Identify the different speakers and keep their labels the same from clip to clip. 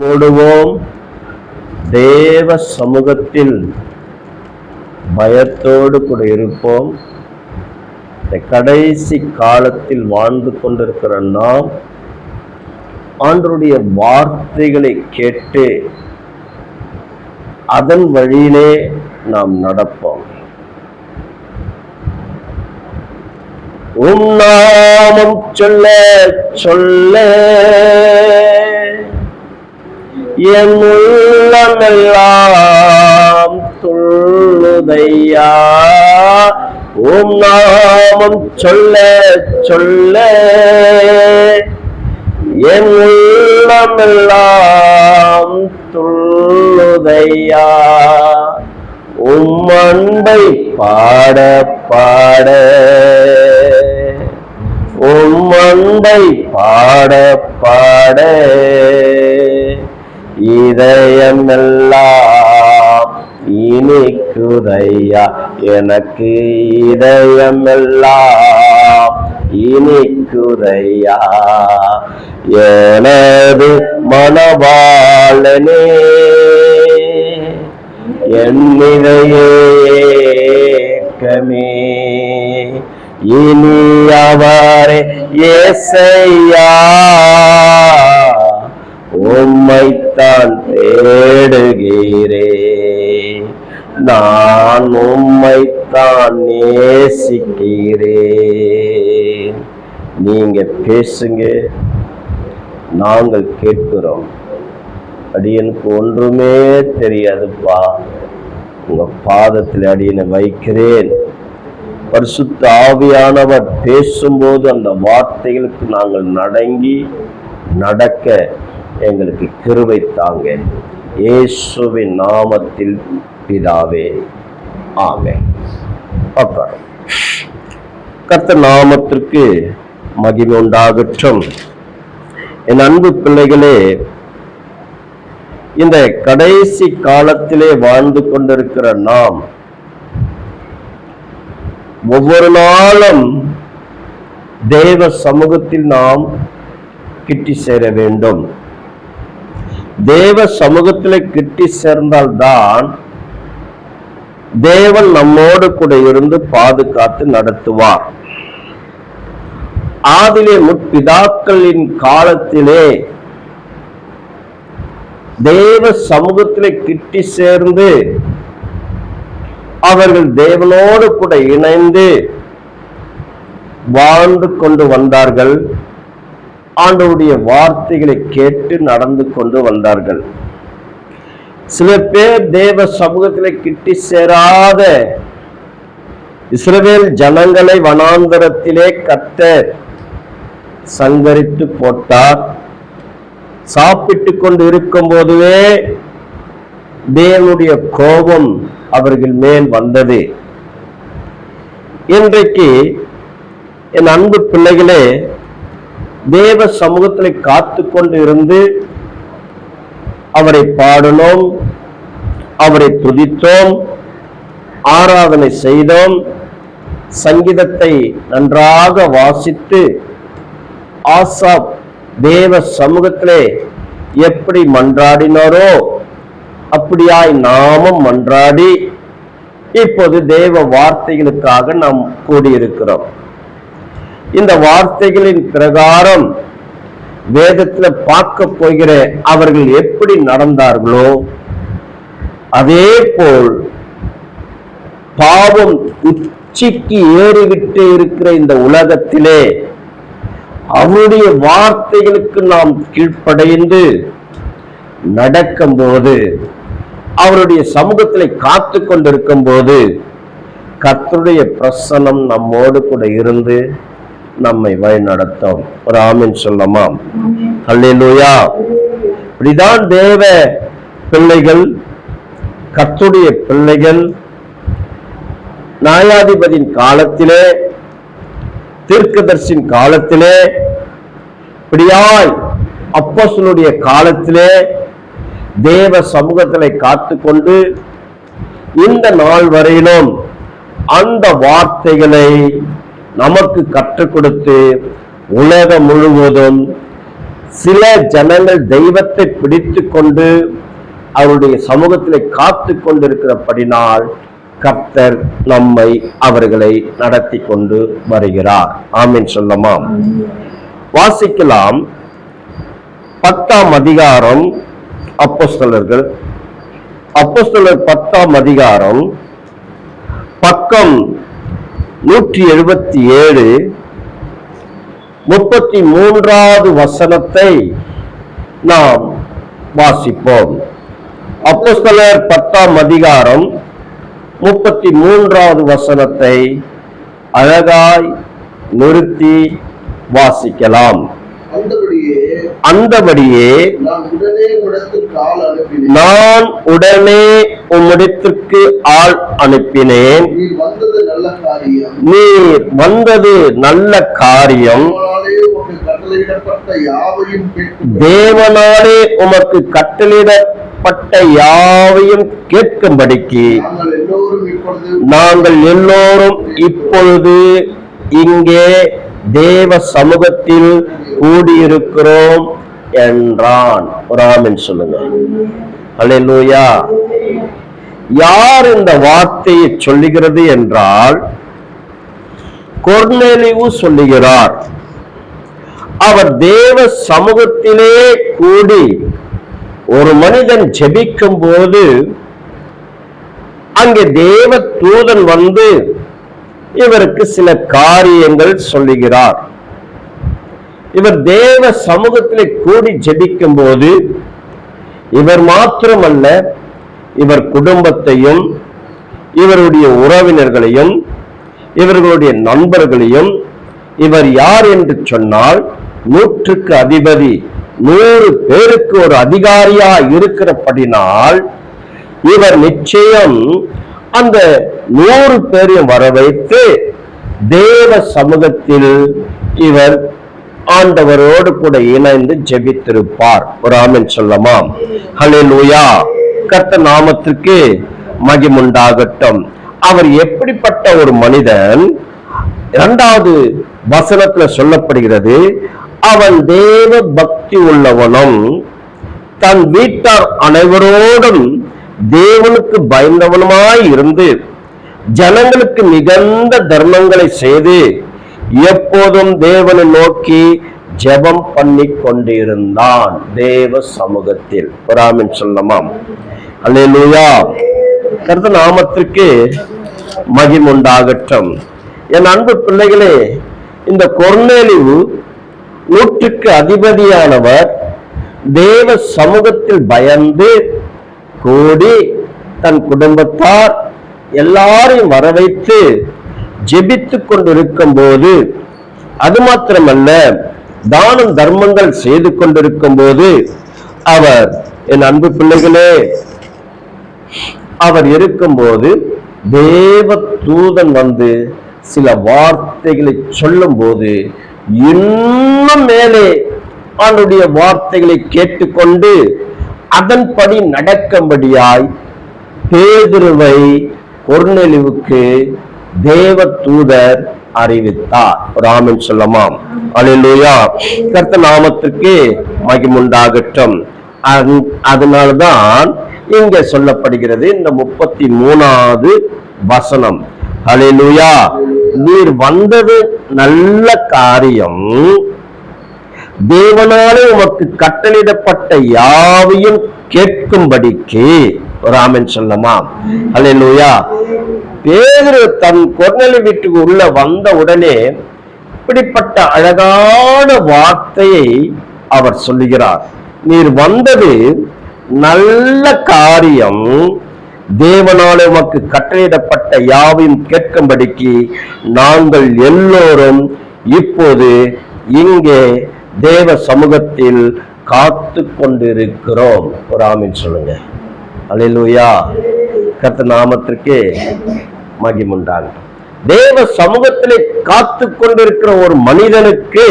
Speaker 1: ஓடுவோம். தேவ சமூகத்தில் பயத்தோடு கூட இருப்போம். இந்த கடைசி காலத்தில் வாழ்ந்து கொண்டிருக்கிற நாம் ஆண்டவருடைய வார்த்தைகளை கேட்டு அதன் வழியிலே நாம் நடப்போம். உம் நாமம் சொல்ல சொல்ல என் உள்ளமெல்லாம் துள்ளுதையா. உம் நாமம் சொல்ல சொல்ல என் உள்ளமெல்லாம் துள்ளுதையா. உம் அன்பை பாட பாட உம் அன்பை பாட பாட இதயமெல்லாம் இனிக்குதையா. எனக்கு இதயமெல்லாம் இனிக்குதையா. எனது மனவாளனே என் இதயமே இனி அவரே ஏசையா. உம்மைத்தான் தேடுகிறேன், நான் உம்மைத்தான் நேசிக்கிறேன். நீங்க பேசுங்க, நாங்கள் கேட்கிறோம். அடியனுக்கு ஒன்றுமே தெரியாதுப்பா, உங்க பாதத்தில் அடியனை வைக்கிறேன். பரிசுத்த ஆவியானவர் பேசும்போது அந்த வார்த்தைகளுக்கு நாங்கள் நடங்கி நடக்க எங்களுக்கு கிருபை தாங்க. இயேசுவின் நாமத்தில் பிதாவே, ஆமென். கர்த்தர் நாமத்திற்கு மகிமை உண்டாகட்டும். என் அன்பு பிள்ளைகளே, இந்த கடைசி காலத்திலே வாழ்ந்து கொண்டிருக்கிற நாம் ஒவ்வொரு நாளும் தேவ சமூகத்தில் நாம் கிட்டி சேர வேண்டும். தேவ சமூகத்தில் கிட்டி சேர்ந்தால்தான் தேவன் நம்மோடு கூட இருந்து பாதுகாத்து நடத்துவார். ஆதிலே முற்பிதாக்களின் காலத்திலே தேவ சமூகத்திலே கிட்டி சேர்ந்து அவர்கள் தேவனோடு கூட இணைந்து வாழ்ந்து கொண்டு வந்தார்கள். ஆண்டவருடைய வார்த்தைகளை கேட்டு நடந்து கொண்டு வந்தார்கள். சில பேர் தேவ சமூகத்திலே கிட்டி சேராத இஸ்ரவேல் ஜனங்களை வனாந்தரத்திலே கர்த்தர் சங்கரித்து போட்டார். சாப்பிட்டு கொண்டு இருக்கும் போதுவே தேவனுடைய கோபம் அவர்கள் மேல் வந்தது. இன்றைக்கு என் அன்பு பிள்ளைகளே, தேவ சமூகத்தில் காத்து கொண்டு இருந்து அவரை பாடணும், அவரை துதித்தோம், ஆராதனை செய்தோம், சங்கீதத்தை நன்றாக வாசித்து ஆசாப் தேவ சமூகத்திலே எப்படி மன்றாடினாரோ அப்படியாய் நாமும் மன்றாடி இப்போது தேவ வார்த்தைகளுக்காக நாம் கூடியிருக்கிறோம். இந்த வார்த்தைகளின் பிரகாரம் வேதத்தில் பார்க்க போகிற அவர்கள் எப்படி நடந்தார்களோ அதே போல் பாவம் உச்சிக்கு ஏறிவிட்டு இருக்கிற இந்த உலகத்திலே அவருடைய வார்த்தைகளுக்கு நாம் கீழ்ப்படைந்து நடக்கும் போது, அவருடைய சமூகத்திலே காத்து கொண்டிருக்கும் போது கர்த்தருடைய பிரசன்னம் நம்மோடு கூட இருந்து நம்மை வழி நடத்தும். ஒரு ஆமென் சொல்லமா? அல்லேலூயா. இப்படிதான் தேவ பிள்ளைகள், கர்த்தருடைய பிள்ளைகள் நியாயாதிபதியின் காலத்திலே, தீர்க்கதரிசியின் காலத்திலே, இப்படியாய் அப்போஸ்தலருடைய காலத்திலே தேவ சமூகத்திலே காத்து கொண்டு இந்த நாள் வரையிலும் அந்த வார்த்தைகளை நமக்கு கற்றுக் கொடுத்து உலகம் முழுவதும் சில ஜனங்கள் தெய்வத்தை பிடித்து கொண்டு அவருடைய சமூகத்திலே காத்து கொண்டிருக்கிறபடினால் கர்த்தர் அவர்களை நடத்தி கொண்டு வருகிறார். ஆமென் சொல்லமாம். வாசிக்கலாம் 10ஆம் அதிகாரம் அப்போஸ்தலர் 10ஆம் அதிகாரம் பக்கம் 177 33வது வசனத்தை நாம் வாசிப்போம். அப்போஸ்தலர் 10ஆம் அதிகாரம் 33வது வசனத்தை அழகாய் நிறுத்தி வாசிக்கலாம். அந்தபடியே நான் உடனே உம்மிடத்திற்கு ஆள் அனுப்பினேன். நீர் வந்தது நல்ல காரியம். தேவனாலே உமக்கு கட்டளையிடப்பட்ட யாவையும் கேட்கும்படிக்கு நாங்கள் எல்லோரும் இப்பொழுது இங்கே தேவ சமூகத்தில் கூடியிருக்கிறோம் என்றான். ஒரு ஆமென் சொல்லுங்க. அல்லேலூயா. யார் இந்த வார்த்தையை சொல்லுகிறது என்றால் கொர்நேலியு சொல்லுகிறார். அவர் தேவ சமூகத்திலே கூடி ஒரு மனிதன் ஜெபிக்கும் போது அங்கே தேவ தூதன் வந்து இவருக்கு சில காரியங்கள் சொல்லுகிறார். இவர் தேவ சமூகத்திலே கூடி ஜெபிக்கும் போது இவர் மாத்திரமல்ல, இவர் குடும்பத்தையும் இவருடைய உறவினர்களையும் இவர்களுடைய நண்பர்களையும், இவர் யார் என்று சொன்னால் 100க்கு அதிபதி, 100 பேருக்கு ஒரு அதிகாரியா இருக்கிறபடினால் இவர் நிச்சயம் அந்த 100 பேரையும் வர வைத்து தேவ சமூகத்தில் இவர் ஆண்டவரோடு கூட இணைந்து ஜெபித்திருப்பார். ஒரு ஆமென் சொல்லமாம். ஹல்லேலூயா. கர்த்தர் நாமத்திற்கு மகிமை உண்டாகட்டும். அவர் எப்படிப்பட்ட ஒரு மனிதன்? 2வது வசனத்துல சொல்லப்படுகிறது, அவன் தேவ பக்தி உள்ளவனும் தன் வீட்டார் அனைவரோடும் தேவனுக்கு பயந்தவனுமாய் இருந்து ஜனங்களுக்கு மிகுந்த தர்மங்களை செய்து எப்போதும் தேவனை நோக்கி ஜெபம் பண்ணி கொண்டிருந்தான் தேவ சமூகத்தில். ஒரு ஆமென் சொல்லமாம். அல்லேலூயா. கர்த்தர் நாமத்திற்கு மகிமை உண்டாகட்டும். என் அன்பு பிள்ளைகளே, இந்த கொர்நேலியு 100க்கு அதிபதியானவர் தேவ சமூகத்தில் பயந்து கூடி தன் குடும்பத்தார் எல்லாரையும் வர வைத்து ஜெபித்துக் கொண்டிருக்கும் போது, அது மாத்திரமல்ல, தானம் தர்மங்கள் செய்து கொண்டிருக்கும் போது அவர், என் அன்பு பிள்ளைகளே, அவர் இருக்கும்போது தேவ தூதன் வந்து சில வார்த்தைகளை சொல்லும் போது இன்னும் மேலே அவனுடைய வார்த்தைகளை கேட்டுக்கொண்டு அதன்படி நடக்கும்படியாய் பேதுருவை கொர்நேலியுவுக்கு தேவ தூதர் அறிவித்தார். ஒரு ஆமென் சொல்லமாம். அல்லேலூயா. கர்த்தர் நாமத்திற்கு மகிமை உண்டாகட்டும். அதனால்தான் இங்கே சொல்லப்படுகிறது இந்த 33வது வசனம். அல்லேலூயா. நீர் வந்தது நல்ல காரியம். தேவனாலே உமக்கு கட்டளையிடப்பட்ட யாவையும் கேட்கும்படிக்கு. ஒரு ஆமென் சொல்லமா. அல்லேலூயா. பேதுரு தன் கொர்நேலியு வீட்டுக்கு உள்ள வந்த உடனே இப்படிப்பட்ட அழகான வார்த்தையை அவர் சொல்லுகிறார். நீர் வந்தது நல்ல காரியம். தேவனாலே உமக்கு கட்டளையிடப்பட்ட யாவையும் கேட்கும்படிக்கு நாங்கள் எல்லோரும் இப்போது இங்கே தேவ சமூகத்தில் காத்து கொண்டிருக்கிறோம். ஒரு ஆமென் சொல்லுங்க. அல்லேலூயா. கர்த்தர் நாமத்திற்கு மகிமை உண்டாகட்டும். தேவ சமூகத்திலே காத்து கொண்டிருக்கிற ஒரு மனிதனுக்கு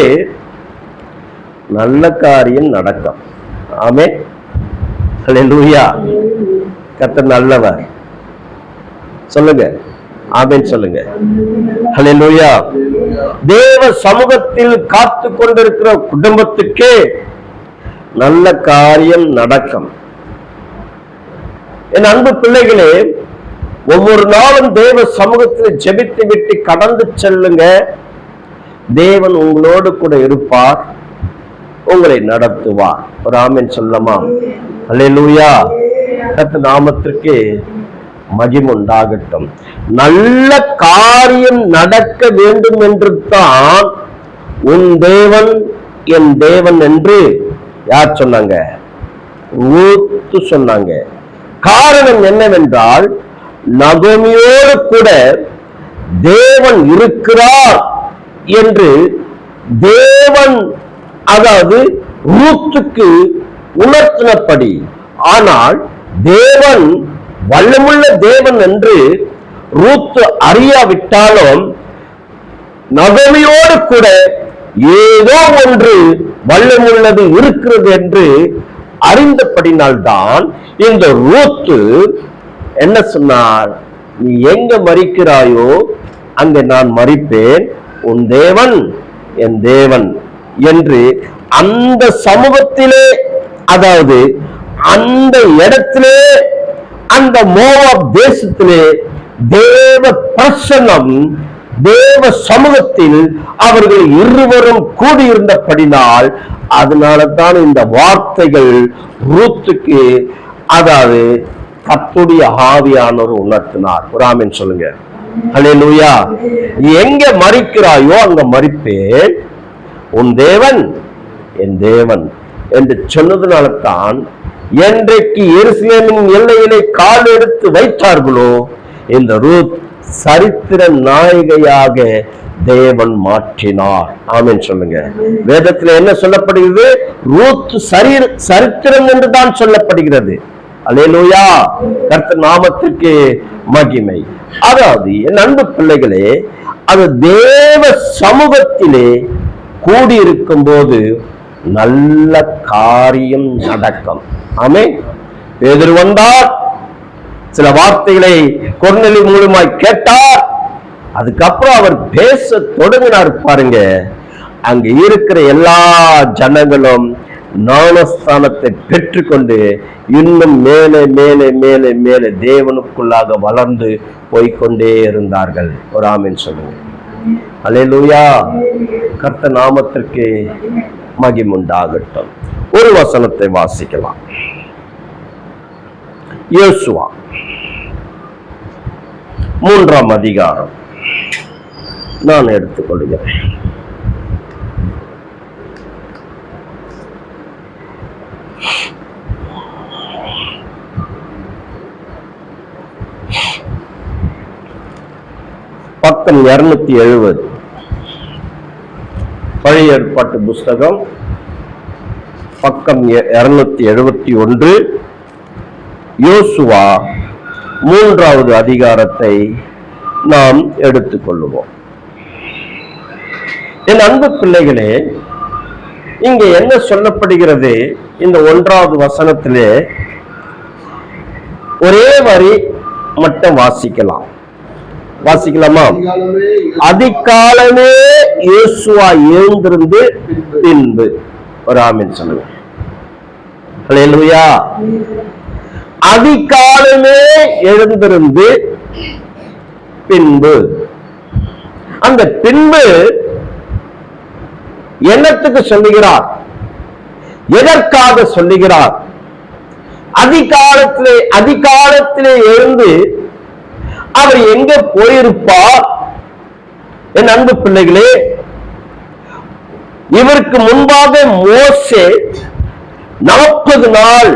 Speaker 1: நல்ல காரியம் நடக்கும். ஆமென். அல்லேலூயா. கர்த்தர் நல்லவர். சொல்லுங்க. ஆமென் சொல்லுங்க. அல்லேலூயா. தேவ சமூகத்தில் காத்து கொண்டிருக்கிற குடும்பத்துக்கு நல்ல காரியம் நடக்கும். என் அன்பு பிள்ளைகளே, ஒவ்வொரு நாளும் தேவ சமூகத்தில் ஜெபித்து விட்டு கடந்து செல்லுங்க. தேவன் உங்களோடு கூட இருப்பார், உங்களை நடத்துவார். ஒரு ஆமென் சொல்லமா? அல்லேலூயா. கர்த்தர் நாமத்திற்கு மகிமை உண்டாகட்டும். நல்ல காரியம் நடக்க வேண்டும் என்று தான் உன் தேவன் என் தேவன் என்று யார் சொன்னாங்க? ரூத் சொன்னாங்க. காரணம் என்னவென்றால், நகோமியோடு கூட தேவன் இருக்கிறார் என்று தேவன், அதாவது ரூத்துக்கு உணர்த்தினபடி. ஆனால் தேவன் வல்லமுள்ள தேவன் என்று ரூத் அறியாவிட்டாலும் நகோமியோடு கூட ஏதோ ஒன்று வல்லமுள்ளது இருக்கிறது என்று அறிந்தபடினால்தான் இந்த ரூத் என்ன சொன்னார்? நீ எங்க மரிக்கிறாயோ அங்க நான் மரிப்பேன், உன் தேவன் என் தேவன் என்று அந்த சமூகத்திலே, அதாவது அந்த இடத்திலே, அந்த மோவாப் தேசத்திலே தேவ பிரசன்னம், தேவ சமூகத்தில் அவர்கள் இருவரும் கூடியிருந்தபடினால் அதனால தான் இந்த வார்த்தைகள் ரூத்துக்கு, அதாவது கர்த்தருடைய ஆவியானவர் உணர்த்தினார். ஒரு ஆமென் சொல்லுங்க. அல்லேலூயா. எங்க மரிக்கிறாயோ அங்க மரிப்பேன், உன் தேவன் என் தேவன் என்று சொன்னதுனால தான் என்றைக்கு எருசலேமின் எல்லையிலே கால் எடுத்து வைத்தார்களோ இந்த ரூத் சரித்திர நாயகியாக தேவன் மாற்றினார். ஆமென் சொல்லுங்க. வேதத்தில் என்ன சொல்லப்படுகிறது? ரூத் சரித்திரம் என்று தான் சொல்லப்படுகிறது. அல்லேலூயா. கர்த்தர் நாமத்திற்கு மகிமை. அதாவது என் அன்பு பிள்ளைகளே, அது தேவ சமூகத்திலே கூடியிருக்கும் போது நல்ல காரியம் நடக்கும். ஆமென். பேதுரு வந்தார், சில வார்த்தைகளை கொர்நேலி மூலமாய் கேட்டார். அதுக்கப்புறம் அவர் பேச தொடங்கினார். பாருங்க, அங்க இருக்கிற எல்லா ஜனங்களும் ஞானஸ்தானத்தை பெற்றுக்கொண்டு இன்னும் மேலே மேலே மேலே மேலே தேவனுக்குள்ளாக வளர்ந்து போய்கொண்டே இருந்தார்கள். ஒரு ஆமென் சொல்லுங்க. அல்லேலூயா. கர்த்தர் நாமத்திற்கு மகிமை உண்டாகட்டும். ஒரு வசனத்தை வாசிக்கலாம். யோசுவா 3ஆம் அதிகாரம் நான் எடுத்துக்கொள்கிறேன். பக்கம் 270, பழைய ஏற்பாட்டு புஸ்தகம், பக்கம் 271, யோசுவா 3ஆவது அதிகாரத்தை நாம் எடுத்துக்கொள்ளுவோம். என் அன்பு பிள்ளைகளே, இங்கே என்ன சொல்லப்படுகிறது? இந்த 1ஆவது வசனத்திலே ஒரே வரி மட்டும் வாசிக்கலாம். வாசிக்கலாமா? அதிகாலமே யோசுவா எழுந்திருந்து பின்பு. ஒரு ஆமென் சொல்லுங்க. அல்லேலூயா. அதிகாலமே எழுந்திருந்து பின்பு. அந்த பின்பு என்னத்துக்கு சொல்லுகிறார்? எதற்காக சொல்லுகிறார்? அதிகாலத்திலே எழுந்து அவர் எங்க போயிருப்பார்? என் அன்பு பிள்ளைகளே, இவருக்கு முன்பாக மோசே 40 நாள்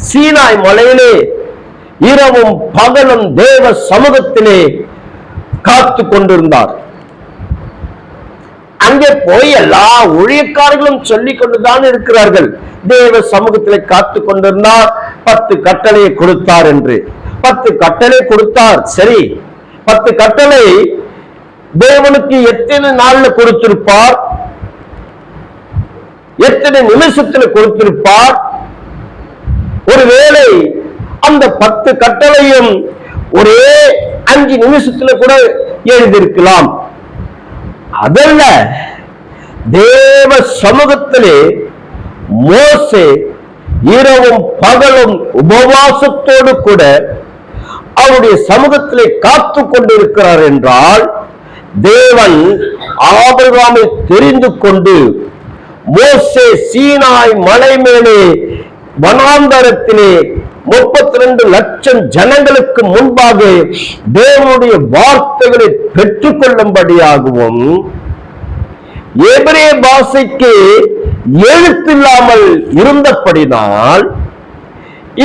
Speaker 1: சீனாய் மலையிலே இரவும் பகலும் தேவ சமூகத்திலே காத்து கொண்டிருந்தார். அங்கே போய் எல்லா ஊழியக்காரர்களும் சொல்லிக் கொண்டுதான் இருக்கிறார்கள், தேவ சமூகத்திலே காத்து கொண்டிருந்தார், 10 கட்டளையை கொடுத்தார் என்று. 10 கட்டளை கொடுத்தார். சரி, 10 கட்டளை தேவனுக்கு எத்தனை நாள்ல கொடுத்திருப்பார்? எத்தனை நிமிஷத்தில் கொடுத்திருப்பார்? ஒருவேளை அந்த 10 கட்டளையும் ஒரே 5 நிமிஷத்துல கூட எழுதியிருக்கலாம். அதல்ல, தேவ சமூகத்திலே மோசே இரவும் பகலும் உபவாசத்தோடு கூட அவருடைய சமூகத்திலே காத்து கொண்டிருக்கிறார் என்றால், தேவன் ஆபிரகாமை தெரிந்து கொண்டு மோசே சீனாய் மலை மேலே வனாந்தரத்திலே 32 லட்சம் ஜனங்களுக்கு முன்பாக தேவனுடைய வார்த்தைகளை பெற்றுக் கொள்ளும்படியாகவும், எபிரேய பாஷைக்கு எழுத்தில்லாமல் இருந்தபடினால்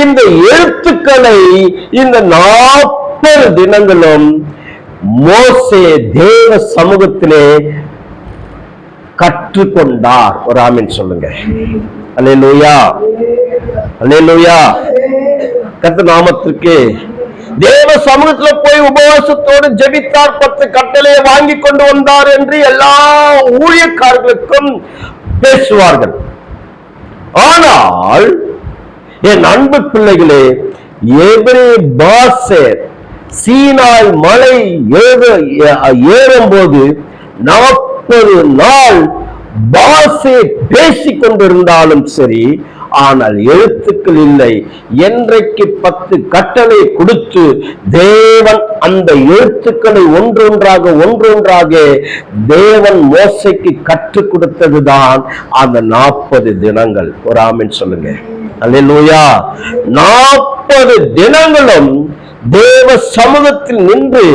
Speaker 1: இந்த எழுத்துக்களை இந்த 40 தினங்களும் மோசே தேவ சமூகத்திலே கற்றுக்கொண்டார். ஒரு ஆமீன் சொல்லுங்க. அல்லேலூயா, அல்லேலூயா. கர்த்தர் நாமத்திற்கு. தேவ சமூகத்துல போய் உபவாசத்தோடு ஜெபித்தார், 10 கட்டளையை வாங்கி கொண்டு வந்தார் என்று எல்லா ஊழியக்காரர்களுக்கும் பேசுவார்கள். ஆனால் என் அன்பு பிள்ளைகளே, எபிரேய பாஷை சீனாய் மலை ஏறும்போது 40 நாள் பாஷை பேசிக் கொண்டிருந்தாலும் சரி, ஆனால் எழுத்துக்கள் இல்லை. என்றைக்கு 10 கட்டளை கொடுத்து தேவன் அந்த எழுத்துக்களை ஒன்றொன்றாக தேவன் மோசேக்கு கற்றுக் கொடுத்ததுதான் அந்த 40 தினங்கள். ஒரு ஆமென் சொல்லுங்க. அல்லேலூயா. 40 தினங்களும் தேவ சமூகத்தில் நின்று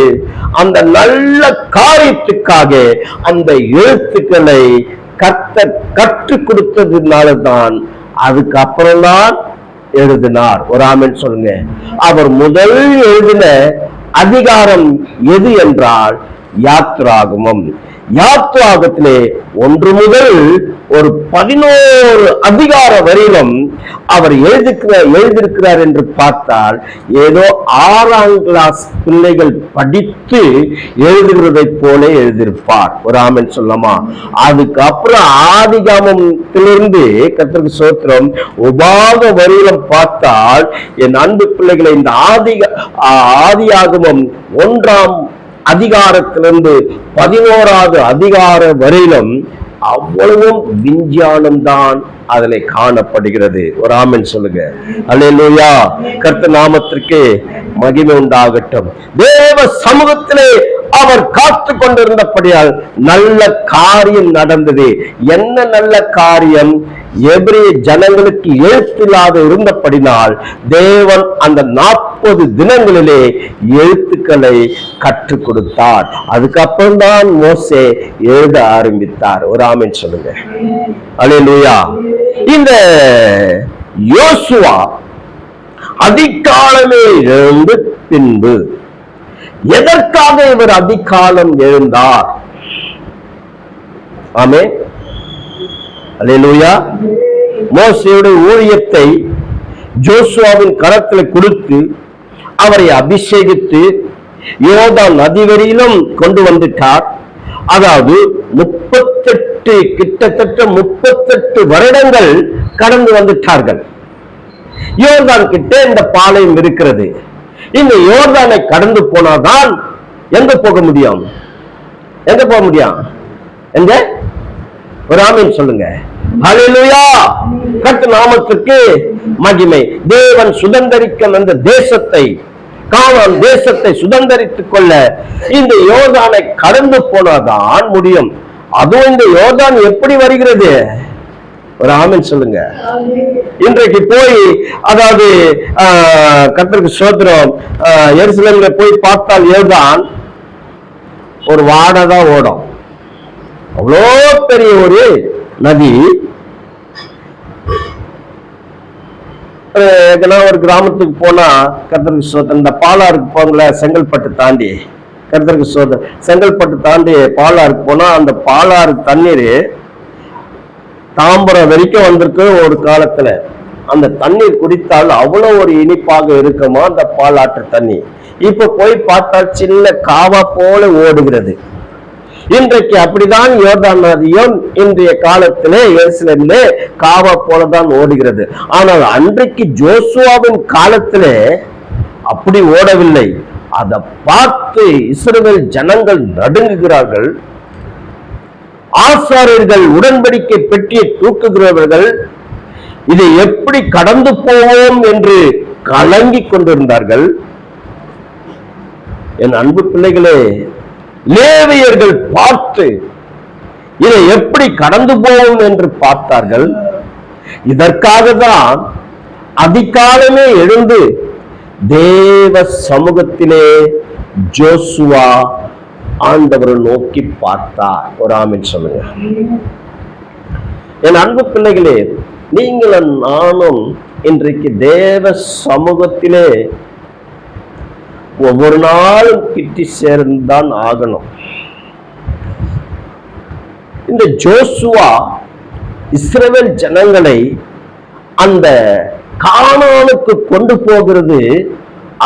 Speaker 1: அந்த நல்ல காரியத்துக்காக அந்த எழுத்துக்களை கற்றுக் கொடுத்ததுனாலதான் அதுக்கப்புறம் தான் எழுதினார். ஒரு ஆமென் சொல்லுங்க. அவர் முதல் எழுதின அதிகாரம் எது என்றால் யாத்ராகமம். யாத்ராகத்திலே 1 முதல் ஒரு 11 அதிகார வரையிலும் அவர் எழுதியிருக்கிறார் என்று பார்த்தால், ஏதோ 6ஆம் கிளாஸ் பிள்ளைகள் படித்து எழுதுகிறதை போல எழுதியிருப்பார். ஒரு ஆமென் சொல்லமா. அதுக்கப்புறம் ஆதிகாமத்திலிருந்து கர்த்தருக்கு ஸ்தோத்திரம் உபாக வரையிலும் பார்த்தால், என் அன்பு பிள்ளைகளை, இந்த ஆதியாகமம் 1ஆம் அதிகாரத்திலிருந்து 11வது அதிகார வரையிலும் அவ்வளவும் விஞ்ஞானம் தான் அதிலே காணப்படுகிறது. ஒரு ஆமென் சொல்லுங்க. அல்லேலூயா. கர்த்தர் நாமத்திற்கு மகிமை உண்டாகட்டும். தேவ சமூகத்திலே அவர் காத்து கொண்டிருந்தபடியால் நல்ல காரியம் நடந்தது. என்ன நல்ல காரியம்? எபிரேய ஜனங்களுக்கு எழுத்தில்லாத இருந்தபடினால் தேவன் அந்த 40 தினங்களிலே எழுத்துக்களை கற்றுக் கொடுத்தார். அதுக்கப்புறம் தான் மோசே எழுத ஆரம்பித்தார். ஒரு ஆமென் சொல்லுங்க. அல்லேலூயா. இந்த யோசுவா அதிகாலமே எழுந்து பின்பு எதற்காக இவர் அதிகாலம் எழுந்தார்? ஆமென். அல்லேலூயா. மோசேயுடைய ஊழியத்தை ஜோசுவாவின் கரத்தில் கொடுத்து அவரை அபிஷேகித்து யோர்தான் நதி வரையிலும் கொண்டு வந்துட்டார். அதாவது 38 கிட்டத்தட்ட 38 வருடங்கள் கடந்து வந்துட்டார்கள். யோர்தான் கிட்ட இந்த பாளையம் இருக்கிறது. இந்த யோர்தானை கடந்து போனாதான் எங்க போக முடியும்? எங்க போக முடியும்? எங்க? ஒரு ஆமென் சொல்லுங்க. ஹல்லேலூயா. கர்த்தர் நாமத்துக்கு மகிமை. தேவன் சுதந்தரிக்க அந்த தேசத்தை, கானான் தேசத்தை சுதந்தரித்துக் கொள்ள இந்த யோர்தானை கடந்து போனாதான் முடியும். அதுவும் இந்த யோர்தான் எப்படி வருகிறது? ஒரு ஆமென் சொல்லுங்க. இன்றைக்கு போய், அதாவது கர்த்தருக்கு ஸ்தோத்திரம், எருசலேம்ல போய் பார்த்தால் யோர்தான் ஒரு வாடை தான் ஓடும். அவ்வளோ பெரிய ஒரு நதி. ஒரு கிராமத்துக்கு போனா கர்த்தருக்கு ஸ்தோத்திரம், இந்த பாலாருக்கு போங்கள, செங்கல்பட்டு தாண்டி, கர்த்தருக்கு ஸ்தோத்திரம், செங்கல்பட்டு தாண்டி பாலாருக்கு போனா அந்த பாலாறு தண்ணீர் தாம்பரம் வரைக்கும் வந்திருக்கு. ஒரு காலத்துல அந்த தண்ணீர் குடித்தால் அவ்வளவு ஒரு இனிப்பாக இருக்குமா அந்த பாலாற்று தண்ணி. இப்ப போய் பார்த்தால் சின்ன காவா போல ஓடுகிறது. இன்றைக்கு அப்படிதான் யோர்தான் நதியும் இன்றைய காலத்திலே எருசலேமிலே காவா போலதான் ஓடுகிறது. ஆனால் அன்றைக்கு ஜோசுவாவின் காலத்திலே அப்படி ஓடவில்லை. அதை பார்த்து இஸ்ரவேல் ஜனங்கள் நடுங்குகிறார்கள். ஆசாரியர்கள் உடன்படிக்கை பெட்டியை தூக்குகிறவர்கள் இதை எப்படி கடந்து போவோம் என்று கலங்கிக் கொண்டிருந்தார்கள். என் அன்பு பிள்ளைகளே, லேவியர்கள் பார்த்து இதை எப்படி கடந்து போவோம் என்று பார்த்தார்கள். இதற்காக தான் அதிகாலமே எழுந்து தேவ சமூகத்திலே ஜோசுவா ஆண்டவரை நோக்கி பார்த்தார். ஒரு ஆமென் சொல்லுங்க. என் அன்பு பிள்ளைகளே, நீங்களும் நானும் இன்றைக்கு தேவ சமூகத்திலே ஒவ்வொரு நாளும் கிட்டி சேர்ந்தான் ஆகணும். இந்த ஜோசுவா இஸ்ரவேல் ஜனங்களை அந்த கானானுக்கு கொண்டு போகிறது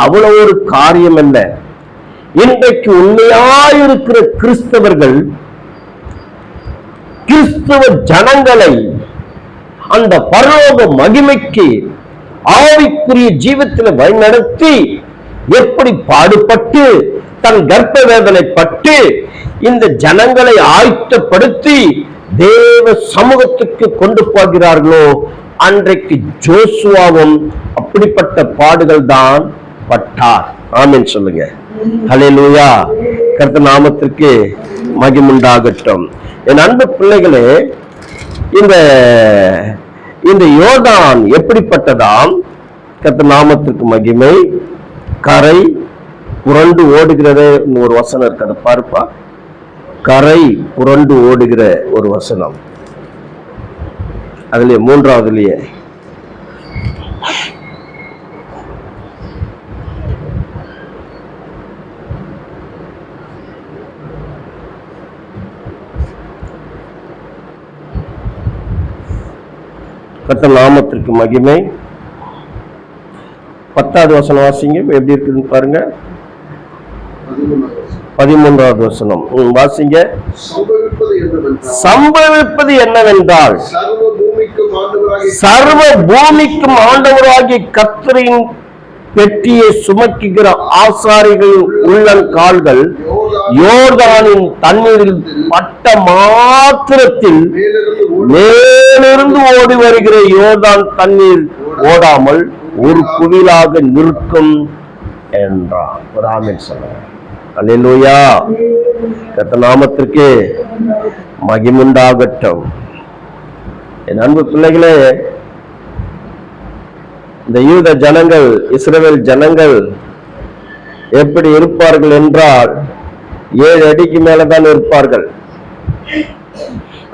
Speaker 1: அவ்வளவு ஒரு காரியம் அல்ல. இன்றைக்கு உண்மையாயிருக்கிற கிறிஸ்தவர்கள் கிறிஸ்தவ ஜனங்களை அந்த பரலோக மகிமைக்கு ஆவிக்குரிய ஜீவத்தில் வழிநடத்தி எப்படி பாடுபட்டு தன் கர்ப்ப வேதனைப்பட்டு இந்த ஜனங்களை ஆயத்தப்படுத்தி தேவ சமூகத்துக்கு கொண்டு போகிறார்களோ, அன்றைக்கு ஜோசுவாவும் அப்படிப்பட்ட பாடுகள் தான் பட்டார். ஆமென் சொல்லுங்க. ஹல்லேலூயா. கர்த்தர் நாமத்திற்கு மகிமுண்டாகட்டும். என் அன்பு பிள்ளைகளே, இந்த யோர்தான் எப்படிப்பட்டதாம்? கர்த்தர் நாமத்திற்கு மகிமை. கரை புரண்டு ஓடுகிற ஒரு வசனம் இருக்கு, அதை பார்ப்பா. கரை புரண்டு ஓடுகிற ஒரு வசனம், அதுலயே மூன்றாவதுலயே கர்த்தர் நாமத்திற்கு மகிமை. 10வது வசனம் வாசிங்க, எப்படி இருக்குன்னு பாருங்க. 13வது வசனம் வாசிங்க. சம்பவிப்பது என்னவென்றால், சர்வ பூமிக்கும் ஆண்டவராகிய கர்த்தரின் பெட்டியை சுமக்குகிற ஆசாரிகள் உள்ளங்கால்கள் யோர்தானின் தண்ணீரில் பட்ட மாத்திரத்தில் மேலிருந்து ஓடி வருகிற யோர்தான் தண்ணீர் ஓடாமல் ஒரு குவிலாக நிற்கும் என்றார். ஒரு ஆமென் சொல்லுங்க. அல்லேலூயா. கர்த்தர் நாமத்திற்கு மகிமுண்டாகட்டும். என் அன்பு பிள்ளைகளே, இந்த யூத ஜனங்கள், இஸ்ரவேல் ஜனங்கள் எப்படி இருப்பார்கள் என்றால் 7 அடிக்கு மேலதான் இருப்பார்கள்.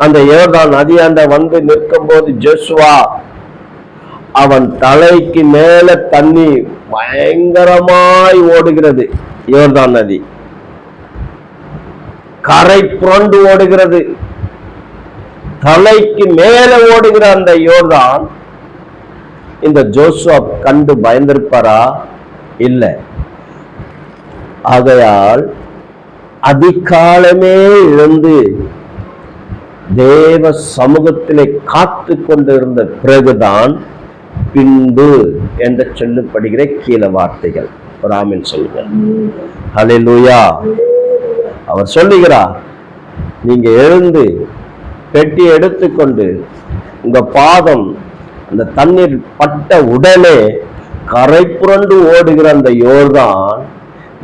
Speaker 1: அந்த யோர்தான் நதியாண்ட வந்து நிற்கும் போது ஜோசுவா அவன் தலைக்கு மேல தண்ணி பயங்கரமாய் ஓடுகிறது. யோர்தான் நதி கரை புரண்டு ஓடுகிறது. தலைக்கு மேல ஓடுகிற அந்த யோர்தான் இந்த ஜோசுவா கண்டு பயந்திருப்பாரா? இல்லை. ஆகையால் அதிகாலமே எழுந்து தேவ சமூகத்திலே காத்து கொண்டிருந்த பிறகுதான் பின்பு என்று சொல்லப்படுகிற கீழ வார்த்தைகள். ஒரு ஆமென் சொல்லுங்க. ஹல்லேலூயா. அவர் சொல்லுகிறார், நீங்க எழுந்து பெட்டி எடுத்துக்கொண்டு உங்க பாதம் அந்த தண்ணீர் பட்ட உடனே கரை புரண்டு ஓடுகிற அந்த யோர்தான்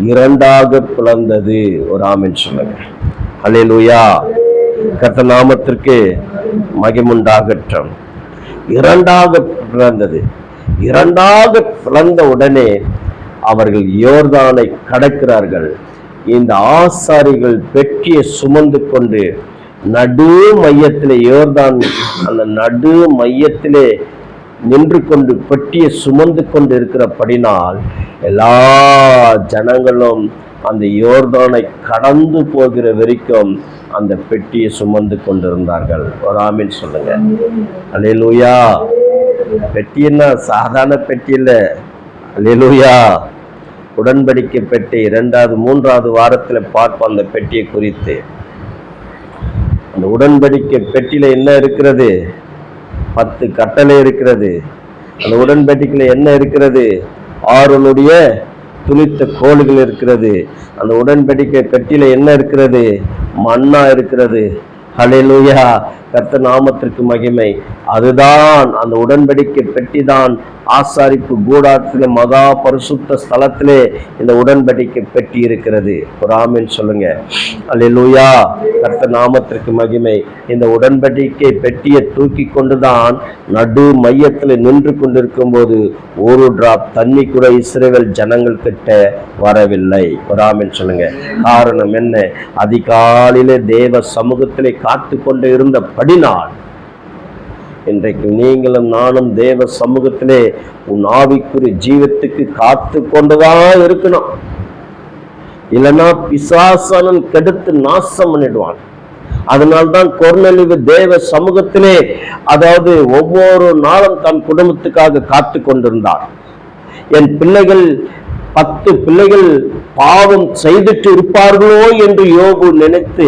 Speaker 1: 2ஆக பிளந்தது. ஒரு ஆமென் சொல்லுங்க. ஹல்லேலூயா. கர்த்தர் நாமத்திற்கு மகிமுண்டாகட்டும். 2ஆக பிளந்தது. 2ஆக பிளந்த உடனே அவர்கள் யோர்தானை கடக்கிறார்கள். இந்த ஆசாரிகள் பெட்டியை சுமந்து கொண்டு நடு மையத்திலே, யோர்தான் அந்த நடு மையத்திலே நின்று கொண்டு பெட்டியை சுமந்து கொண்டு இருக்கிறபடினால் எல்லா ஜனங்களும் அந்த யோர்தானை கடந்து போகிற வரைக்கும் அந்த பெட்டியை சுமந்து கொண்டிருந்தார்கள். ஒரு ஆமென் சொல்லுங்க. அல்லேலூயா. பெட்டி என்ன சாதாரண பெட்டி இல்லை. அல்லேலூயா. உடன்படிக்கை பெட்டி 2வது 3வது வாரத்துல பார்ப்போம் அந்த பெட்டியை குறித்து. அந்த உடன்படிக்கை பெட்டியில என்ன இருக்கிறது? 10 கட்டளை இருக்கிறது. அந்த உடன்படிக்கையில என்ன இருக்கிறது? ஆரோனுடைய துளித்த கோல்கள் இருக்கிறது. அந்த உடன்படிக்கை பெட்டியில என்ன இருக்கிறது? மன்னா இருக்கிறது. ஹல்லேலூயா. கர்த்தர் நாமத்திற்கு மகிமை. அதுதான் அந்த உடன்படிக்கை பெட்டிதான் ஆசாரிப்பு கூடாரத்திலே மகா பரிசுத்த ஸ்தலத்திலே இந்த உடன்படிக்கை பெட்டி இருக்கிறது. ஒரு ஆமென் சொல்லுங்க. அல்லேலூயா. கர்த்தர் நாமத்திற்கு மகிமை. இந்த உடன்படிக்கை பெட்டியை தூக்கி கொண்டுதான் நடு மையத்தில் நின்று கொண்டிருக்கும் போது ஒரு டிராப் தண்ணி கூட இஸ்ரவேல் ஜனங்கள் கிட்ட வரவில்லை. ஒரு ஆமென் சொல்லுங்க. காரணம் என்ன? அதிகாலையிலே தேவ சமூகத்திலே காத்து கொண்டு இருந்தபடினால் இன்றைக்கு நீங்களும் நானும் தேவ சமூகத்திலே உன் ஆவிக்குரிய ஜீவத்துக்கு காத்து கொண்டுதான் இருக்கணும். இல்லைன்னா பிசாசானன் கெடுத்து நாசம் பண்ணிடுவான். அதனால்தான் கொர்நேலியு தேவ சமூகத்திலே அதாவது ஒவ்வொரு நாளும் தன் குடும்பத்துக்காக காத்து கொண்டிருந்தார். என் பிள்ளைகள் 10 பிள்ளைகள் பாவம் செய்துட்டு இருப்பார்களோ என்று யோபு நினைத்து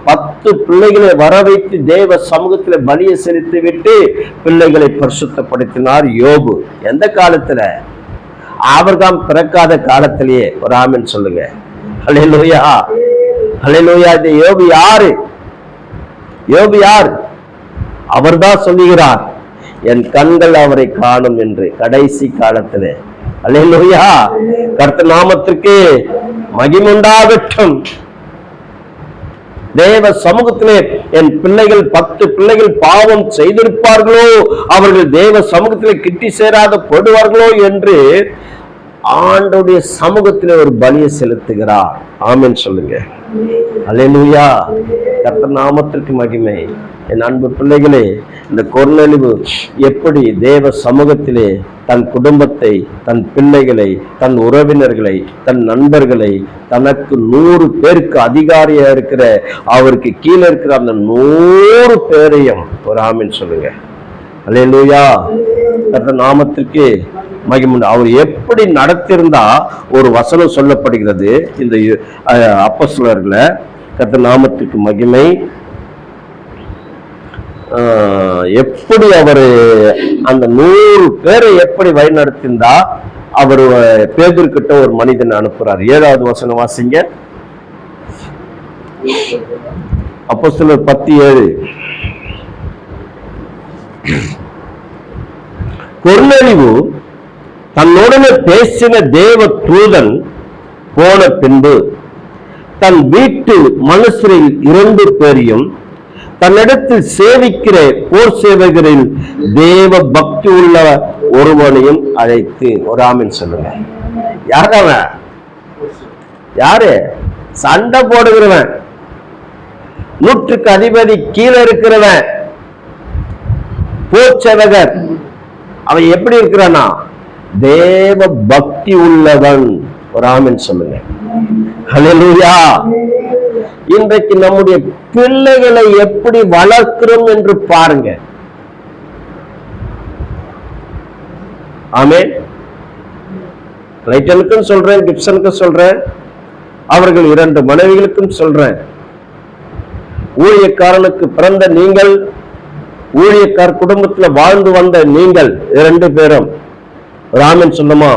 Speaker 1: 10 பிள்ளைகளை வர வைத்து தேவ சமூகத்தில் பலியை செலுத்தி விட்டு பிள்ளைகளை பரிசுத்தப்படுத்தினார் யோபு. எந்த காலத்துல? ஆபிரகாம் பிறக்காத காலத்திலேயே. ஒரு ஆமென் சொல்லுங்க. அல்லேலூயா. அல்லேலூயா. இந்த யோபு யாரு? யோபு யார்? அவர்தான் சொல்லுகிறார், என் கண்கள் அவரை காணும் என்று கடைசி காலத்திலே. அல்லேலூயா. கர்த்தர் நாமத்திற்கு மகிமையுண்டாகட்டும். தேவ சமூகத்திலே என் பிள்ளைகள் 10 பிள்ளைகள் பாவம் செய்திருப்பார்களோ, அவர்கள் தேவ சமூகத்திலே கிட்டி சேராத போடுவார்களோ என்று ஆண்டோடைய சமூகத்திலே ஒரு பலியை செலுத்துகிறார். ஆமென் சொல்லுங்க. அல்லேலூயா. கர்த்தர் நாமத்திற்கு மகிமை. என் அன்பு பிள்ளைகளே, இந்த கொர்நேலியு எப்படி தேவ சமூகத்திலே தன் குடும்பத்தை, தன் பிள்ளைகளை, தன் உறவினர்களை, தன் நண்பர்களை, தனக்கு 100 பேருக்கு அதிகாரியா இருக்கிற அவருக்கு கீழே இருக்கிற அந்த 100 பேரையும் ஒரு ஆமென் சொல்லுங்க. அல்லேலூயா. கர்த்தர் நாமத்திற்கு மகிமை. அவர் எப்படி நடத்திருந்தா ஒரு வசனம் சொல்லப்படுகிறது இந்த அப்போஸ்தலர்கள. கர்த்தர் நாமத்திற்கு மகிமை. எப்படி அவர் அந்த 100 பேரை எப்படி வழிநடத்திருந்தா அவர் பேதுருக்கிட்ட ஒரு மனிதன் அனுப்புறார். 7வது வசனம் வாசிங்க. அப்போஸ்தலர் 10:7. கொர்நேலியு தன்னுடனே பேசின தேவ தூதன் போன பின்பு தன் வீட்டு மனுஷரில் 2 பேரையும் தன்னிடத்தில் சேவிக்கிற போர் சேவகரில் தேவ பக்தி உள்ள ஒருவனையும் அழைத்து. ஒரு ஆமென் சொல்லுங்க. யார் அவன்? யாரு? சண்டை போடுகிறவன், 100க்கு அதிபதி கீழே இருக்கிறவன், போர் சேவகர். அவன் எப்படி இருக்கிறானா? தேவ பக்தி உள்ளவன். ஒரு ஆமென் சொல்லுங்க. ஹல்லேலூயா. இன்றைக்கு நம்முடைய பிள்ளைகளை எப்படி வளர்க்கிறோம் என்று பாருங்க. ஆமென். லைட்டனுக்கும் சொல்றேன், கிப்சனுக்கும் சொல்றேன், அவர்கள் 2 மனைவிகளுக்கும் சொல்றேன். ஊழியக்காரனுக்கு பிறந்த நீங்கள், ஊழியக்கார குடும்பத்தில் வாழ்ந்து வந்த நீங்கள் 2 பேரும் ராமன் சொல்லுமா,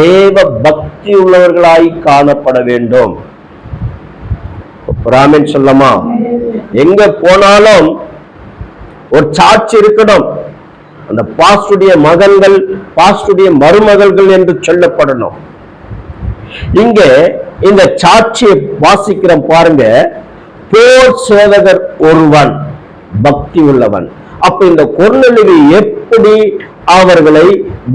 Speaker 1: தேவ பக்தி உள்ளவர்களாய் காணப்பட வேண்டும். ராமன் சொல்லமா, எங்க போனாலும் ஒரு சாட்சி இருக்கணும். அந்த பாஸ்டுடைய மகன்கள், பாஸ்டுடைய மருமகள்கள் என்று சொல்லப்படணும். இங்க இந்த சாட்சியை வாசிக்கிற பாருங்க. போர் சேவகர் ஒருவன் பக்தி உள்ளவன். அப்ப இந்த கொர்நேலியு எப்படி அவர்களை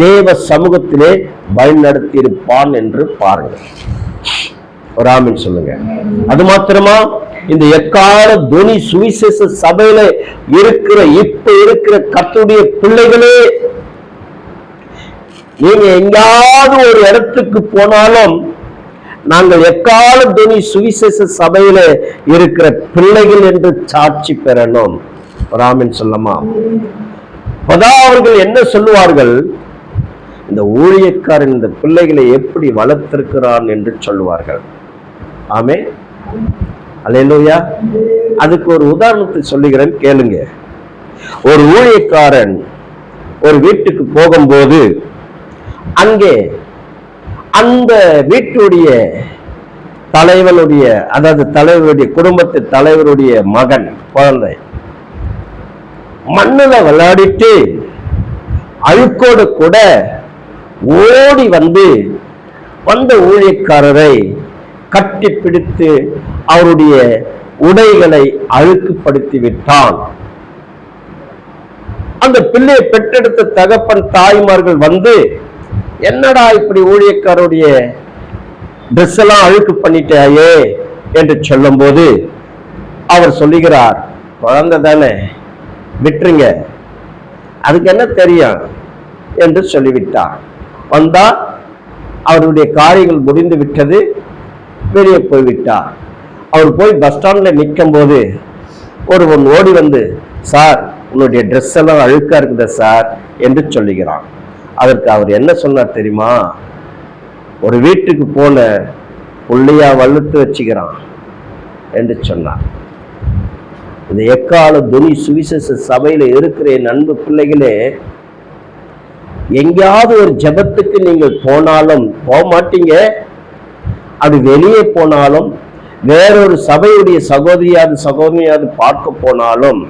Speaker 1: தேவ சமூகத்திலே வழிநடத்தி இருப்பான் என்று பாருங்க. ஒரு ஆமென் சொல்லுங்க. அது மாத்திரமா, இந்த எக்கால துணி சுவிசேஷ சபையில இருக்கிற இப்ப இருக்கிற கர்த்தருடைய பிள்ளைகளே, நீங்க எங்காவது ஒரு இடத்துக்கு போனாலும் நாங்கள் எக்கால துணி சுவிசேஷ சபையில இருக்கிற பிள்ளைகள் என்று சாட்சி பெறணும். ஒரு ஆமென் சொல்லமா. அவர்கள் என்ன சொல்லுவார்கள்? இந்த ஊழியக்காரன் இந்த பிள்ளைகளை எப்படி வளர்த்திருக்கிறான் என்று சொல்லுவார்கள். ஆமே, அல்லேலூயா. அதுக்கு ஒரு உதாரணத்தை சொல்லுகிறேன், கேளுங்க. ஒரு ஊழியக்காரன் ஒரு வீட்டுக்கு போகும்போது அங்கே அந்த வீட்டுடைய தலைவனுடைய, அதாவது தலைவருடைய குடும்பத்து தலைவருடைய மகன், குழந்தை மண்ணுல விளையாடிட்டு அழுக்கோடு கூட ஓடி வந்த ஊழியக்காரரை கட்டி பிடித்து அவருடைய உடைகளை அழுக்குப்படுத்தி விட்டான். அந்த பிள்ளையை பெற்றெடுத்த தகப்பன் தாய்மார்கள் என்னடா இப்படி ஊழியக்காரருடைய ட்ரெஸ் எல்லாம் அழுக்கு பண்ணிட்டாயே என்று சொல்லும் போது அவர் சொல்லுகிறார், குழந்தை தானே, விட்டுருங்க, அதுக்கு என்ன தெரியும் என்று சொல்லிவிட்டார். வந்தா அவருடைய காரியங்கள் முடிந்து விட்டது, வெளியே போய்விட்டார். அவர் போய் பஸ் ஸ்டாண்ட்ல நிற்கும் போது ஒருவன் ஓடி சார் உன்னுடைய ட்ரெஸ் எல்லாம் அழுக்கா இருக்குதா சார் என்று சொல்லுகிறான். அதற்கு அவர் என்ன சொன்னார் தெரியுமா? ஒரு வீட்டுக்கு போன புள்ளையா வளர்த்து வச்சுக்கிறான் என்று சொன்னார். இந்த எக்கால துணி சுவிசேஷ சபையில இருக்கிற என் அன்பு பிள்ளைகளே, எங்கேயாவது ஒரு ஜெபத்துக்கு நீங்கள் போனாலும் போக மாட்டீங்க, அது வெளியே போனாலும் வேறொரு சபையுடைய சகோதரியாவது பார்க்க போனாலும்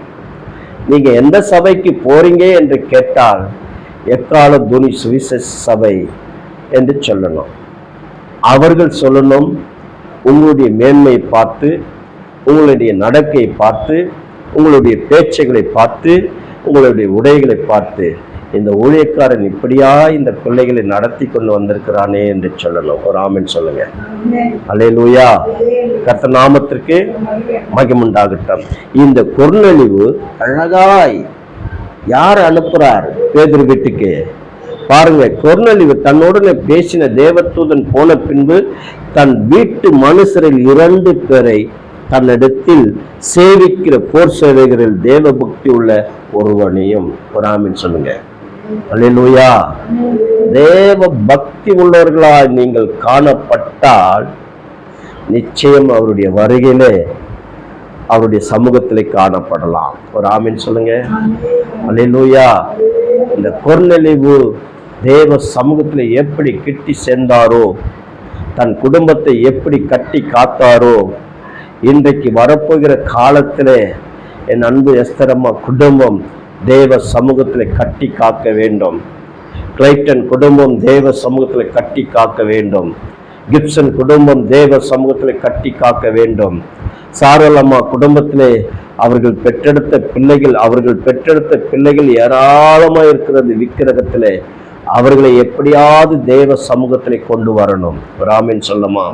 Speaker 1: நீங்க எந்த சபைக்கு போறீங்க என்று கேட்டால் எக்கால துணி சுவிசேஷ சபை என்று சொல்லணும். அவர்கள் சொல்லணும், உங்களுடைய மேன்மையை பார்த்து, உங்களுடைய நடக்கையை பார்த்து, உங்களுடைய பேச்சுகளை பார்த்து, உங்களுடைய உடைகளை பார்த்து, இந்த ஊழியக்காரன் இப்படியா இந்த பிள்ளைகளை நடத்தி கொண்டு வந்திருக்கிறானே என்று சொல்லணும். ஒரு ஆமென் சொல்லுங்க. அல்லேலூயா. கர்த்தர் நாமத்திற்கு மகிமையுண்டாகட்டும். இந்த கொர்நேலியு அழகாய் யார் அனுப்புறார் பேதுரு வீட்டுக்கு? பாருங்க, கொர்நேலியு தன்னோடு பேசின தேவதூதன் போன பின்பு தன் வீட்டு மனுஷரில் 2 பேரை தன்னிடத்தில் சேவிக்கிற போர் சேவைகளில் தேவ பக்தி உள்ள ஒருவனையும். ஒரு ஆமென் சொல்லுங்க. அல்லேலூயா. தேவ பக்தி உள்ளவர்களாய் நீங்கள் காணப்பட்டால் நிச்சயம் அவருடைய வருகையிலே அவருடைய சமூகத்திலே காணப்படலாம். ஒரு ஆமென் சொல்லுங்க. அல்லேலூயா. இந்த கொர்நேலியு தேவ சமூகத்தில் எப்படி கிட்டி சேர்ந்தாரோ, தன் குடும்பத்தை எப்படி கட்டி காத்தாரோ, இன்றைக்கு வரப்போகிற காலத்திலே என் அன்பு எஸ்தரம்மா குடும்பம் தேவ சமூகத்தில் கட்டி காக்க வேண்டும். கிளைட்டன் குடும்பம் தேவ சமூகத்தில் கட்டி காக்க வேண்டும். கிப்சன் குடும்பம் தேவ சமூகத்தில் கட்டி காக்க வேண்டும். சாரலம்மா குடும்பத்திலே அவர்கள் பெற்றெடுத்த பிள்ளைகள் ஏராளமாக இருக்கிறது விக்கிரகத்திலே. அவர்களை எப்படியாவது தேவ சமூகத்திலே கொண்டு வரணும். ஆமென் சொல்லுமா.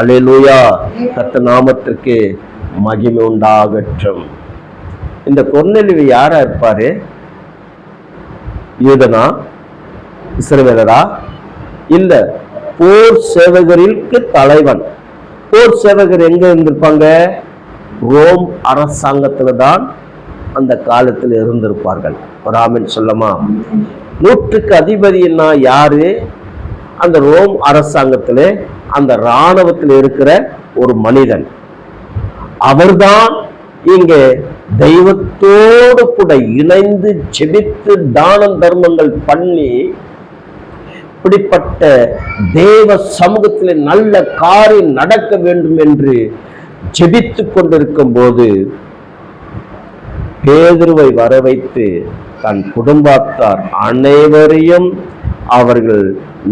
Speaker 1: அல்லேலூயா. கர்த்தர் நாமத்திற்கு மகிமை உண்டாகட்டும். இந்த கொர்நேலியு யாரா இருப்பாரு? யூதனா, இஸ்ரவேலரா? இல்ல, போர் சேவகருக்கு தலைவன். போர் சேவகர் எங்க இருந்திருப்பாங்க? ரோம் அரசாங்கத்துல தான் அந்த காலத்தில் இருந்திருப்பார்கள். ஒரு ஆமென் சொல்லமா. 100க்கு அதிபதினா யாரு? அந்த ரோம் அரசாங்கத்திலே அந்த இராணுவத்தில் இருக்கிற ஒரு மனிதன். அவர்தான் இங்கே தெய்வத்தோடு கூட இணைந்து ஜெபித்து தான தர்மங்கள் பண்ணி இப்படிப்பட்ட தேவ சமூகத்தில் நல்ல காரியம் நடக்க வேண்டும் என்று ஜெபித்து கொண்டிருக்கும் போது பேதுருவை வர வைத்து தன் குடும்பத்தார் அனைவரையும் அவர்கள்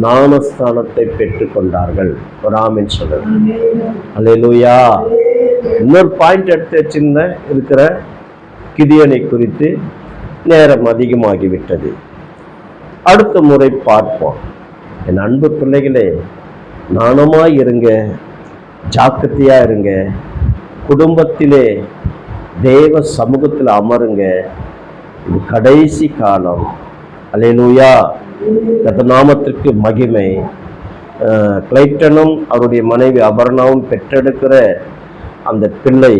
Speaker 1: ஞானஸ்தானத்தை பெற்றுக் கொண்டார்கள். ஒரு ஆமென் சொல்லுங்க. அல்லேலூயா. இன்னொரு பாயிண்ட் எடுத்து வச்சிருந்த இருக்கிற கிதியோனை குறித்து நேரம் அதிகமாகிவிட்டது. அடுத்த முறை பார்ப்போம். என் அன்பு பிள்ளைகளே, நாணமாய் இருங்க, ஜாக்கிரதையா இருங்க, குடும்பத்திலே தேவ சமூகத்தில் அமருங்க. இது கடைசி காலம். அல்லேலூயா. கர்த்தர் நாமத்திற்கு மகிமை. கிளைட்டனும் அவருடைய மனைவி அபர்ணாவும் பெற்றெடுக்கிற அந்த பிள்ளை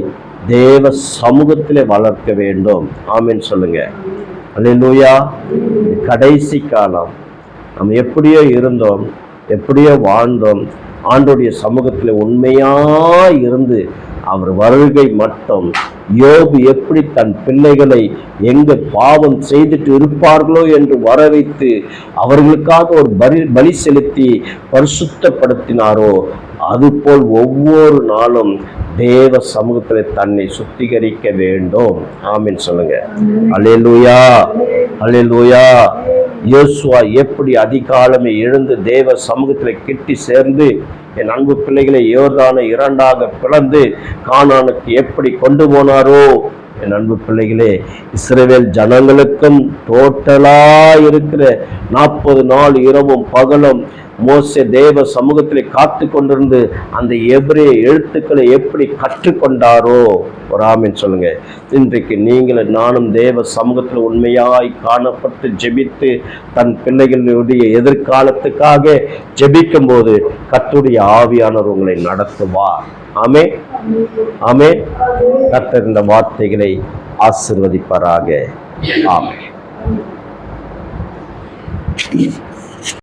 Speaker 1: தேவ சமூகத்திலே வளர்க்க வேண்டும். ஆமென் சொல்லுங்க. அல்லேலூயா. கடைசி காலம். நாம் எப்படியோ இருந்தோம், எப்படியோ வாழ்ந்தோம், ஆண்டோடைய சமூகத்தில் உண்மையா இருந்து அவர் வருகை மட்டும் யோபு எப்படி தன் பிள்ளைகளை எங்க பாவம் செய்துட்டு இருப்பார்களோ என்று வர வைத்து அவர்களுக்காக ஒரு பலி செலுத்தி பரிசுத்தப்படுத்தினாரோ, அதுபோல் ஒவ்வொரு நாளும் தேவ சமூகத்தில் தன்னை சுத்திகரிக்க வேண்டும். ஆமீன் சொல்லுங்க. அல்லேலூயா, அல்லேலூயா. யோசுவா எப்படி அதிகாலமே எழுந்து தேவ சமூகத்தில் கிட்டி சேர்ந்து, என் அன்பு பிள்ளைகளை, யோர்தானை இரண்டாக பிளந்து கானானுக்கு எப்படி கொண்டு போனாரோ, என் அன்பு பிள்ளைகளே, இஸ்ரவேல் ஜனங்களுக்கும் டோட்டலா இருக்கிற 40 நாள் இரவும் பகலும் மோசே தேவ சமூகத்தில் காத்து கொண்டிருந்து அந்த எபிரேய எழுத்துக்களை எப்படி கற்றுக்கொண்டாரோ, ஒரு ஆமீன் சொல்லுங்க. இன்றைக்கு நீங்கள் நானும் தேவ சமூகத்தில் உண்மையாய் காணப்பட்டு ஜெபித்து தன் பிள்ளைகளுடைய எதிர்காலத்துக்காக ஜெபிக்கும் போது கர்த்தருடைய ஆவியானவர் உங்களை நடத்துவார். ஆமே, ஆமே. கர்த்தர் இந்த வார்த்தைகளை ஆசீர்வதிப்பாராக. ஆமே.